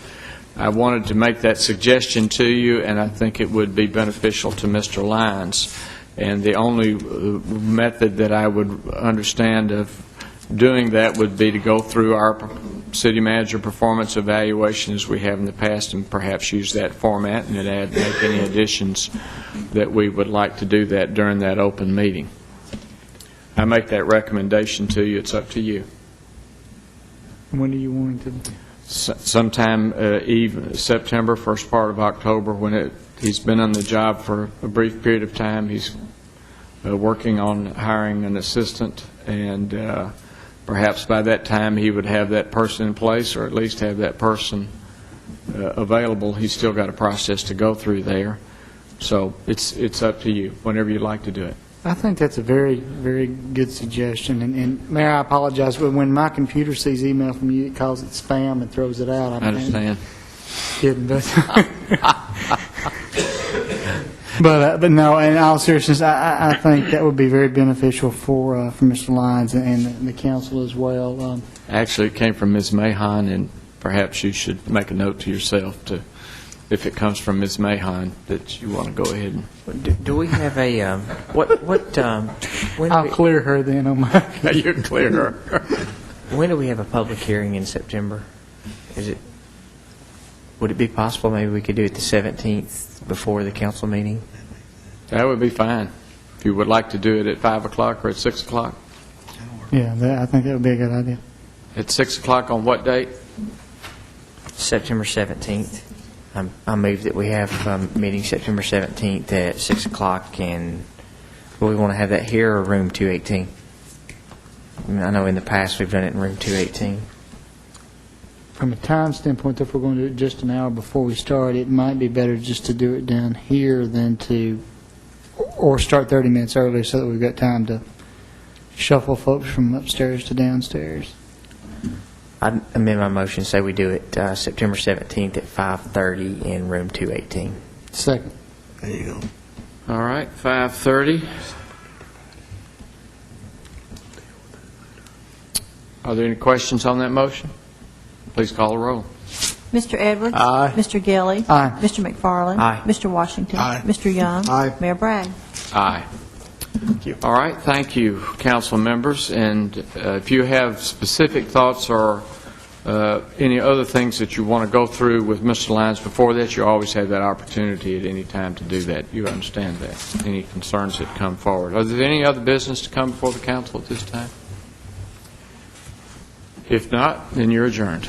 I wanted to make that suggestion to you, and I think it would be beneficial to Mr. Lyons. And the only method that I would understand of doing that would be to go through our city manager performance evaluation as we have in the past, and perhaps use that format and then make any additions that we would like to do that during that open meeting. I make that recommendation to you. It's up to you. When do you want to? Sometime September, first part of October, when he's been on the job for a brief period of time. He's working on hiring an assistant, and perhaps by that time he would have that person in place, or at least have that person available. He's still got a process to go through there. So it's up to you, whenever you'd like to do it. I think that's a very, very good suggestion. And Mayor, I apologize, but when my computer sees email from you, it calls it spam and throws it out. I understand. Kidding, but but no. In all seriousness, I think that would be very beneficial for Mr. Lyons and the council as well. Actually, it came from Ms. Mahon, and perhaps you should make a note to yourself to, if it comes from Ms. Mahon, that you want to go ahead and... Do we have a, when I'll clear her then on my. You clear her. when do we have a public hearing in September? Would it be possible maybe we could do it the 17th before the council meeting? That would be fine. If you would like to do it at 5 o'clock or at 6 o'clock? Yeah, I think that would be a good idea. At 6 o'clock on what date? September 17th. I move that we have meeting September 17th at 6 o'clock, and will we want to have that here or room 218? I know in the past we've done it in room 218. From a time standpoint, if we're going to do it just an hour before we start, it might be better just to do it down here than or start 30 minutes earlier so that we've got time to shuffle folks from upstairs to downstairs. I amend my motion, say we do it September 17th at 5:30 in room 218. Second. There you go. All right, 5:30. Are there any questions on that motion? Please call the roll. Mr. Edwards? Aye. Mr. Gilly? Aye. Mr. McFarland? Aye. Mr. Washington? Aye. Mr. Young? Aye. Mayor Bragg? Aye. Thank you. All right, thank you, council members. And if you have specific thoughts or any other things that you want to go through with Mr. Lyons before that, you always have that opportunity at any time to do that. You understand that. Any concerns that come forward. Are there any other business to come before the council at this time? If not, then you're adjourned.